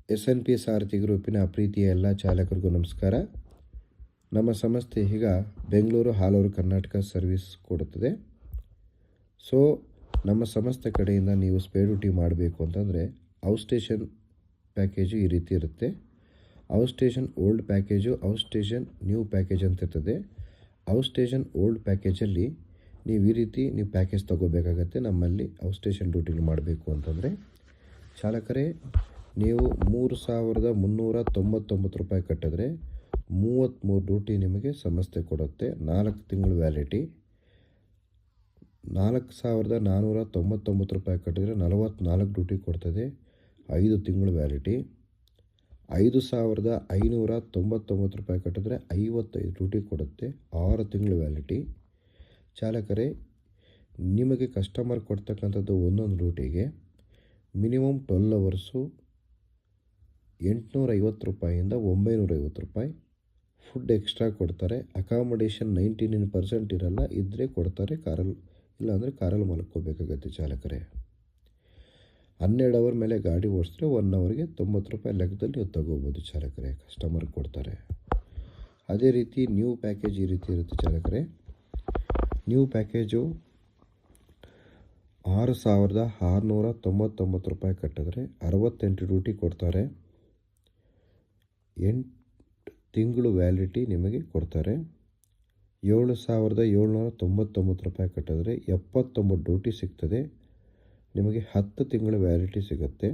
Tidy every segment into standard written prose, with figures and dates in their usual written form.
SNP ಸಾರಥಿ ಗ್ರೂಪಿನ ಪ್ರೀತಿಯ ಎಲ್ಲ ಚಾಲಕರಿಗೂ ನಮಸ್ಕಾರ. ನಮ್ಮ ಸಂಸ್ಥೆ ಈಗ Bengaluru all over Karnataka service ಕೊಡುತ್ತದೆ. ಸೊ ನಮ್ಮ ಸಂಸ್ಥೆ ಕಡೆಯಿಂದ ನೀವು ಸ್ಪೇರ್ ಡ್ಯೂಟಿ ಮಾಡಬೇಕು ಅಂತಂದರೆ ಔಟ್ ಸ್ಟೇಷನ್ ಪ್ಯಾಕೇಜು ಈ ರೀತಿ ಇರುತ್ತೆ. Out station old package, out station new package ಅಂತ ಇರ್ತದೆ. ಔಟ್ ಸ್ಟೇಷನ್ ಓಲ್ಡ್ ಪ್ಯಾಕೇಜಲ್ಲಿ ನೀವು ಈ ರೀತಿ ನೀವು ಪ್ಯಾಕೇಜ್ ತೊಗೋಬೇಕಾಗತ್ತೆ. ನಮ್ಮಲ್ಲಿ ಔಟ್ ಸ್ಟೇಷನ್ ಡ್ಯೂಟಿಲಿ ಮಾಡಬೇಕು ಅಂತಂದರೆ ಚಾಲಕರೇ ನೀವು 3,399 ರೂಪಾಯಿ ಕಟ್ಟಿದ್ರೆ 33 ಡ್ಯೂಟಿ ನಿಮಗೆ ಸಂಸ್ಥೆ ಕೊಡುತ್ತೆ. 4 ತಿಂಗಳು ವ್ಯಾಲಿಟಿ. 4,499 ರೂಪಾಯಿ ಕಟ್ಟಿದ್ರೆ 44 ಡ್ಯೂಟಿ ಕೊಡ್ತದೆ, 5 ತಿಂಗಳು ವ್ಯಾಲಿಟಿ. 5,599 ರೂಪಾಯಿ ಕಟ್ಟಿದ್ರೆ 55 ಡ್ಯೂಟಿ ಕೊಡುತ್ತೆ, 6 ತಿಂಗಳು ವ್ಯಾಲಿಟಿ. ಚಾಲಕರೇ ನಿಮಗೆ ಕಸ್ಟಮರ್ ಕೊಡ್ತಕ್ಕಂಥದ್ದು ಒಂದೊಂದು ಡ್ಯೂಟಿಗೆ ಮಿನಿಮಮ್ 12 ಅವರ್ಸು 850 ರೂಪಾಯಿಂದ 950 ರೂಪಾಯಿ. ಫುಡ್ ಎಕ್ಸ್ಟ್ರಾ ಕೊಡ್ತಾರೆ. ಅಕಾಮಡೇಷನ್ 99% ಇರಲ್ಲ, ಇದ್ದರೆ ಕೊಡ್ತಾರೆ. ಕಾರಲ್ಲಿ ಇಲ್ಲಾಂದರೆ ಕಾರಲ್ಲಿ ಮಲ್ಕೋಬೇಕಾಗತ್ತೆ ಚಾಲಕರೇ. 12 ಅವರ್ ಮೇಲೆ ಗಾಡಿ ಓಡಿಸಿದ್ರೆ 1 ಅವರ್ಗೆ 90 ರೂಪಾಯಿ ಲೆಕ್ಕದಲ್ಲಿ ನೀವು ತಗೋಬೋದು ಚಾಲಕರೇ, ಕಸ್ಟಮರ್ ಕೊಡ್ತಾರೆ. ಅದೇ ರೀತಿ ನ್ಯೂ ಪ್ಯಾಕೇಜ್ ಈ ರೀತಿ ಇರುತ್ತೆ ಚಾಲಕರೇ. ನ್ಯೂ ಪ್ಯಾಕೇಜು 6,699 ರೂಪಾಯಿ ಕಟ್ಟಿದ್ರೆ 68 ಡ್ಯೂಟಿ ಕೊಡ್ತಾರೆ, 8 ತಿಂಗಳು ವ್ಯಾಲಿಟಿ ನಿಮಗೆ ಕೊಡ್ತಾರೆ. 7,799 ರೂಪಾಯಿ ಕಟ್ಟಿದ್ರೆ 79 ಡ್ಯೂಟಿ ಸಿಗ್ತದೆ, ನಿಮಗೆ 10 ತಿಂಗಳ ವ್ಯಾಲಿಟಿ ಸಿಗುತ್ತೆ.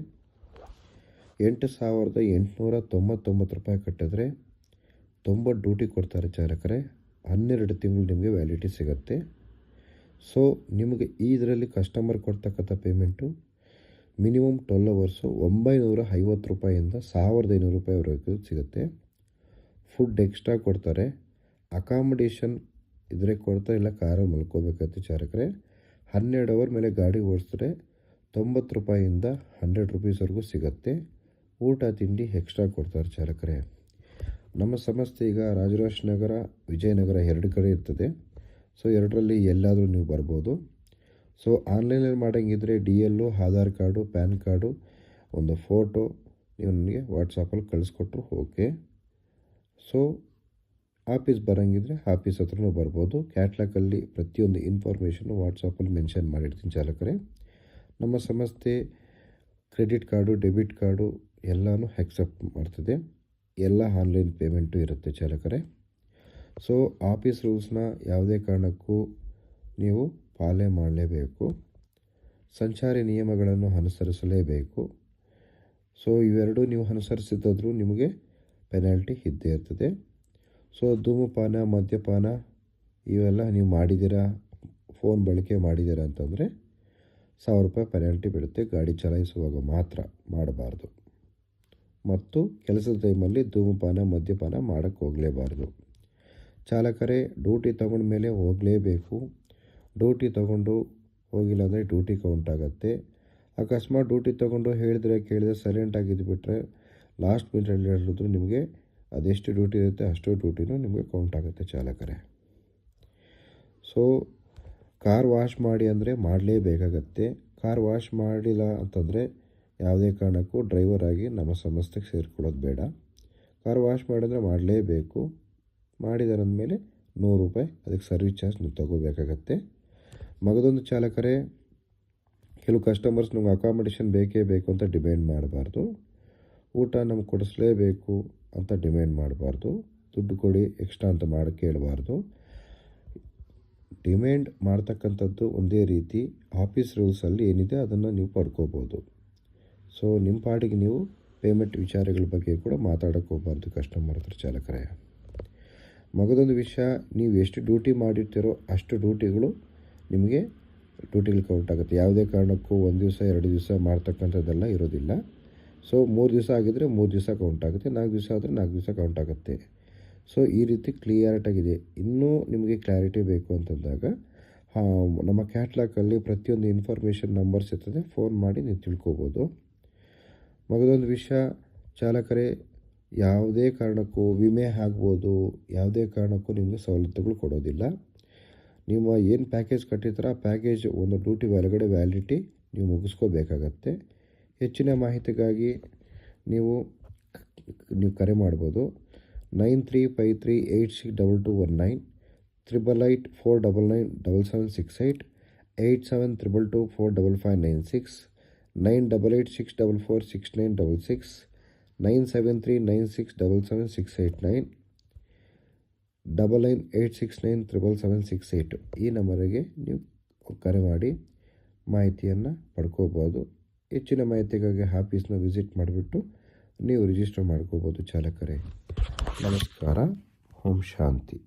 8,899 ರೂಪಾಯಿ ಕಟ್ಟಿದ್ರೆ 90 ಡ್ಯೂಟಿ ಕೊಡ್ತಾರೆ ಚಾಲಕರೇ, 12 ತಿಂಗಳು ನಿಮಗೆ ವ್ಯಾಲಿಟಿ ಸಿಗುತ್ತೆ. ಸೊ ನಿಮಗೆ ಇದರಲ್ಲಿ ಕಸ್ಟಮರ್ ಕೊಡ್ತಕ್ಕಂಥ ಪೇಮೆಂಟು ಮಿನಿಮಮ್ 12 ಅವರ್ಸು 950 ರೂಪಾಯಿಂದ 1,500 ರೂಪಾಯಿವರೆಗೂ ಸಿಗುತ್ತೆ. ಫುಡ್ ಎಕ್ಸ್ಟ್ರಾ ಕೊಡ್ತಾರೆ. ಅಕಾಮಡೇಷನ್ ಇದ್ರೆ ಕೊಡ್ತಾ ಇಲ್ಲ, ಕಾರಲ್ಲಿ ಮಲ್ಕೋಬೇಕಾಗುತ್ತೆ ಚಾಲಕರೇ. 12 ಅವರ್ ಮೇಲೆ ಗಾಡಿ ಓಡಿಸಿದ್ರೆ 90 ರೂಪಾಯಿಂದ 100 ರೂಪೀಸ್ವರೆಗೂ ಸಿಗುತ್ತೆ. ಊಟ ತಿಂಡಿ ಎಕ್ಸ್ಟ್ರಾ ಕೊಡ್ತಾರೆ ಚಾಲಕರೇ. ನಮ್ಮ ಸಂಸ್ಥೆ ಈಗ ರಾಜರಾಜನಗರ, ವಿಜಯನಗರ 2 ಕಡೆ ಇರ್ತದೆ. ಸೊ ಎರಡರಲ್ಲಿ ಎಲ್ಲಾದರೂ ನೀವು ಬರ್ಬೋದು. ಸೊ ಆನ್ಲೈನಲ್ಲಿ ಮಾಡೋಂಗಿದ್ರೆ DL, Aadhaar card, PAN card, ಒಂದು ಫೋಟೋ ನೀವು ನನಗೆ ವಾಟ್ಸಪ್ಪಲ್ಲಿ ಕಳಿಸ್ಕೊಟ್ರು ಓಕೆ. ಸೊ ಆಫೀಸ್ ಬರೋಂಗಿದ್ರೆ ಆಫೀಸ್ ಹತ್ರನೂ ಬರ್ಬೋದು. ಕ್ಯಾಟ್ಲಾಗಲ್ಲಿ ಪ್ರತಿಯೊಂದು ಇನ್ಫಾರ್ಮೇಷನ್ನು ವಾಟ್ಸಪ್ಪಲ್ಲಿ ಮೆನ್ಷನ್ ಮಾಡಿರ್ತೀನಿ ಚಾಲಕರೇ. ನಮ್ಮ ಸಂಸ್ಥೆ ಕ್ರೆಡಿಟ್ ಕಾರ್ಡು, ಡೆಬಿಟ್ ಕಾರ್ಡು ಎಲ್ಲನೂ ಆಕ್ಸೆಪ್ಟ್ ಮಾಡ್ತದೆ. ಎಲ್ಲ ಆನ್ಲೈನ್ ಪೇಮೆಂಟು ಇರುತ್ತೆ ಚಾಲಕರೇ. ಸೊ ಆಫೀಸ್ ರೂಲ್ಸ್ನ ಯಾವುದೇ ಕಾರಣಕ್ಕೂ ನೀವು ಪಾಲನೆ ಮಾಡಲೇಬೇಕು. ಸಂಚಾರಿ ನಿಯಮಗಳನ್ನು ಅನುಸರಿಸಲೇಬೇಕು. ಸೊ ಇವೆರಡೂ ನೀವು ಅನುಸರಿಸಿದಾದರೂ ನಿಮಗೆ ಪೆನಾಲ್ಟಿ ಇದ್ದೇ ಇರ್ತದೆ. ಸೊ ಧೂಮಪಾನ, ಮದ್ಯಪಾನ ಇವೆಲ್ಲ ನೀವು ಮಾಡಿದ್ದೀರಾ, ಫೋನ್ ಬಳಕೆ ಮಾಡಿದ್ದೀರಾ ಅಂತಂದರೆ 1,000 ರೂಪಾಯಿ ಪೆನಾಲ್ಟಿ ಬೀಳುತ್ತೆ. ಗಾಡಿ ಚಲಾಯಿಸುವಾಗ ಮಾತ್ರ ಮಾಡಬಾರ್ದು. ಮತ್ತು ಕೆಲಸದ ಟೈಮಲ್ಲಿ ಧೂಮಪಾನ, ಮದ್ಯಪಾನ ಮಾಡೋಕ್ಕೆ ಹೋಗಲೇಬಾರ್ದು. ಚಾಲಕರೇ ಡ್ಯೂಟಿ ತಗೊಂಡ ಮೇಲೆ ಹೋಗಲೇಬೇಕು. ಡ್ಯೂಟಿ ತೊಗೊಂಡು ಹೋಗಿಲ್ಲ ಅಂದರೆ ಡ್ಯೂಟಿ ಕೌಂಟ್ ಆಗುತ್ತೆ. ಅಕಸ್ಮಾತ್ ಡ್ಯೂಟಿ ತೊಗೊಂಡು ಕೇಳಿದ್ರೆ ಸೈಲೆಂಟಾಗಿದ್ದುಬಿಟ್ರೆ ಲಾಸ್ಟ್ ಮಿನಿಟಲ್ಲಿ ಹೇಳಿದ್ರು ನಿಮಗೆ ಅದೆಷ್ಟು ಡ್ಯೂಟಿ ಇರುತ್ತೆ ಅಷ್ಟು ಡ್ಯೂಟಿನೂ ನಿಮಗೆ ಕೌಂಟ್ ಆಗುತ್ತೆ ಚಾಲಕರೇ. ಸೊ ಕಾರ್ ವಾಶ್ ಮಾಡಿ ಅಂದರೆ ಮಾಡಲೇಬೇಕಾಗತ್ತೆ. ಕಾರ್ ವಾಶ್ ಮಾಡಿಲ್ಲ ಅಂತಂದರೆ ಯಾವುದೇ ಕಾರಣಕ್ಕೂ ಡ್ರೈವರ್ ಆಗಿ ನಮ್ಮ ಸಂಸ್ಥೆಗೆ ಸೇರಿಕೊಳ್ಳೋದು ಬೇಡ. ಕಾರ್ ವಾಶ್ ಮಾಡಿದ್ರೆ ಮಾಡಲೇಬೇಕು. ಮಾಡಿದಾರೆ ಅಂದಮೇಲೆ 100 ರೂಪಾಯಿ ಅದಕ್ಕೆ ಸರ್ವಿಸ್ ಚಾರ್ಜ್ ನೀವು ತಗೋಬೇಕಾಗತ್ತೆ. ಮಗದೊಂದು ಚಾಲಕರೇ, ಕೆಲವು ಕಸ್ಟಮರ್ಸ್ ನಮ್ಗೆ ಅಕಾಮಡೇಷನ್ ಬೇಕೇ ಬೇಕು ಅಂತ ಡಿಮ್ಯಾಂಡ್ ಮಾಡಬಾರ್ದು. ಊಟ ನಮ್ಗೆ ಕೊಡಿಸ್ಲೇಬೇಕು ಅಂತ ಡಿಮ್ಯಾಂಡ್ ಮಾಡಬಾರ್ದು. ದುಡ್ಡು ಕೊಡಿ ಎಕ್ಸ್ಟ್ರಾ ಅಂತ ಕೇಳಬಾರ್ದು. ಡಿಮ್ಯಾಂಡ್ ಮಾಡ್ತಕ್ಕಂಥದ್ದು ಒಂದೇ ರೀತಿ ಆಫೀಸ್ ರೂಲ್ಸಲ್ಲಿ ಏನಿದೆ ಅದನ್ನು ನೀವು ಪಡ್ಕೋಬೋದು. ಸೊ ನಿಮ್ಮ ಪಾಡಿಗೆ ನೀವು ಪೇಮೆಂಟ್ ವಿಚಾರಗಳ ಬಗ್ಗೆ ಕೂಡ ಮಾತಾಡೋಕ್ಕೆ ಹೋಗಬಾರ್ದು ಕಸ್ಟಮರ್ ಹತ್ರ ಚಾಲಕರೇ. ಮಗದೊಂದು ವಿಷಯ, ನೀವು ಎಷ್ಟು ಡ್ಯೂಟಿ ಮಾಡಿರ್ತೀರೋ ಅಷ್ಟು ಡ್ಯೂಟಿಗಳು ನಿಮಗೆ ಡ್ಯೂಟಿಗಳು ಕೌಂಟ್ ಆಗುತ್ತೆ. ಯಾವುದೇ ಕಾರಣಕ್ಕೂ 1 ದಿವಸ 2 ದಿವಸ ಮಾಡ್ತಕ್ಕಂಥದ್ದೆಲ್ಲ ಇರೋದಿಲ್ಲ. ಸೊ 3 ದಿವಸ ಆಗಿದ್ದರೆ 3 ದಿವಸ ಕೌಂಟ್ ಆಗುತ್ತೆ, 4 ದಿವಸ ಆದರೆ 4 ದಿವಸ ಕೌಂಟ್ ಆಗುತ್ತೆ. ಸೊ ಈ ರೀತಿ ಕ್ಲಿಯರಾಗಿದೆ. ಇನ್ನೂ ನಿಮಗೆ ಕ್ಲಾರಿಟಿ ಬೇಕು ಅಂತಂದಾಗ ನಮ್ಮ ಕ್ಯಾಟ್ಲಾಗಲ್ಲಿ ಪ್ರತಿಯೊಂದು ಇನ್ಫಾರ್ಮೇಷನ್ ನಂಬರ್ಸ್ ಇರ್ತದೆ, ಫೋನ್ ಮಾಡಿ ನೀವು ತಿಳ್ಕೊಬೋದು. ಮಗದೊಂದು ವಿಷಯ ಚಾಲಕರೇ, ಯಾವುದೇ ಕಾರಣಕ್ಕೂ ವಿಮೆ ಆಗ್ಬೋದು, ಯಾವುದೇ ಕಾರಣಕ್ಕೂ ನಿಮಗೆ ಸವಲತ್ತುಗಳು ಕೊಡೋದಿಲ್ಲ. ನೀವು ಏನು ಪ್ಯಾಕೇಜ್ ಕಟ್ಟಿರ್ತೀರ ಆ ಪ್ಯಾಕೇಜ್ ಒಂದು ಡ್ಯೂಟಿ ಒಳಗಡೆ ವ್ಯಾಲಿಟಿ ನೀವು ಮುಗಿಸ್ಕೋಬೇಕಾಗತ್ತೆ. ಹೆಚ್ಚಿನ ಮಾಹಿತಿಗಾಗಿ ನೀವು ಕರೆ ಮಾಡ್ಬೋದು. 9353862219, 8884997768, 8722245596, 9886446966, 9739677689, 9986977768 ಈ ನಂಬರಿಗೆ ನೀವು ಕರೆ ಮಾಡಿ ಮಾಹಿತಿಯನ್ನು ಪಡ್ಕೋಬೋದು. ಹೆಚ್ಚಿನ ಮಾಹಿತಿಗಾಗಿ ಆಫೀಸ್ನ ವಿಸಿಟ್ ಮಾಡಿಬಿಟ್ಟು ನೀವು ರಿಜಿಸ್ಟರ್ ಮಾಡ್ಕೋಬೋದು ಚಾಲಕರೇ. ನಮಸ್ಕಾರ. ಓಂ ಶಾಂತಿ.